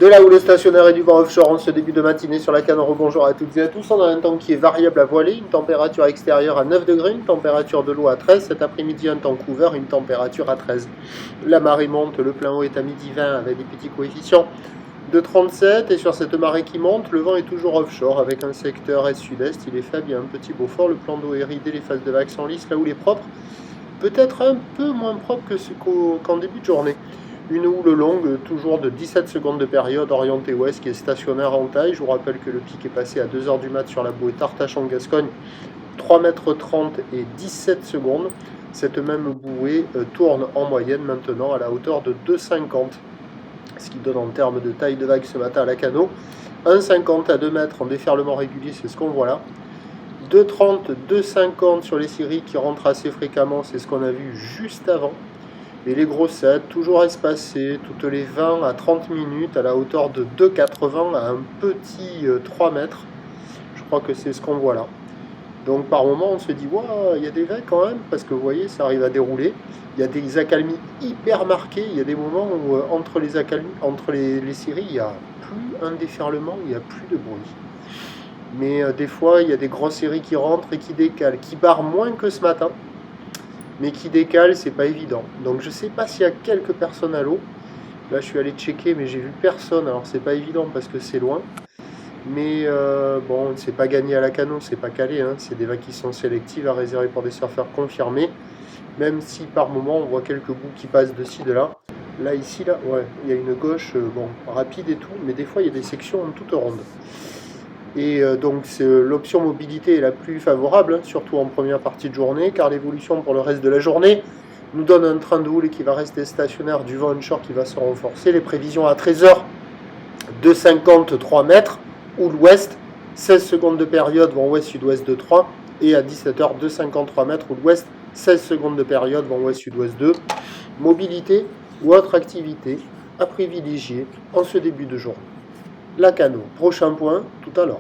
De là où le stationnaire et du vent offshore en ce début de matinée sur la canne, rebonjour à toutes et à tous. On a un temps qui est variable à voiler, une température extérieure à 9 degrés, une température de l'eau à 13. Cet après-midi, un temps couvert, une température à 13. La marée monte, le plein haut est à midi 20 avec des petits coefficients de 37. Et sur cette marée qui monte, le vent est toujours offshore avec un secteur est-sud-est. Il est faible, il y a un petit Beaufort. Le plan d'eau est ridé, les phases de vagues sont lisses, là où il est propre. Peut-être un peu moins propre qu'en début de journée. Une houle longue, toujours de 17 secondes de période, orientée ouest, qui est stationnaire en taille. Je vous rappelle que le pic est passé à 2h du mat sur la bouée Tartache-en-Gascogne, 3,30 m et 17 secondes. Cette même bouée tourne en moyenne maintenant à la hauteur de 2,50 m, ce qui donne en termes de taille de vague ce matin à la Cano 1,50 à 2 mètres en déferlement régulier, c'est ce qu'on voit là. 2,30, 2,50 sur les séries qui rentrent assez fréquemment, c'est ce qu'on a vu juste avant. Et les grossettes, toujours espacées, toutes les 20 à 30 minutes, à la hauteur de 2,80 à un petit 3 mètres. Je crois que c'est ce qu'on voit là. Donc par moment, on se dit, waouh, il y a des vagues quand même, parce que vous voyez, ça arrive à dérouler. Il y a des accalmies hyper marquées. Il y a des moments où, entre les accalmies, entre les séries, il n'y a plus un déferlement, il n'y a plus de bruit. Mais des fois, il y a des grosses séries qui rentrent et qui décalent, qui barrent moins que ce matin. Mais qui décale, c'est pas évident. Donc je sais pas s'il y a quelques personnes à l'eau. Là je suis allé checker, mais j'ai vu personne. Alors c'est pas évident parce que c'est loin. Mais bon, c'est pas gagné à la Cano, c'est pas calé. Hein. C'est des vagues qui sont sélectives à réserver pour des surfeurs confirmés. Même si par moment on voit quelques bouts qui passent de ci, de là. Là, ici, là, ouais, il y a une gauche, bon, rapide et tout. Mais des fois il y a des sections toutes rondes. Et donc l'option mobilité est la plus favorable, hein, surtout en première partie de journée, car l'évolution pour le reste de la journée nous donne un train de houle qui va rester stationnaire, du vent onshore qui va se renforcer. Les prévisions à 13h, 2,53 mètres, houle ouest, 16 secondes de période, vent ouest-sud-ouest de 3, et à 17h, 2,53 mètres, houle ouest, 16 secondes de période, vent ouest-sud-ouest 2. Mobilité ou autre activité à privilégier en ce début de journée. La Cano, prochain point tout à l'heure.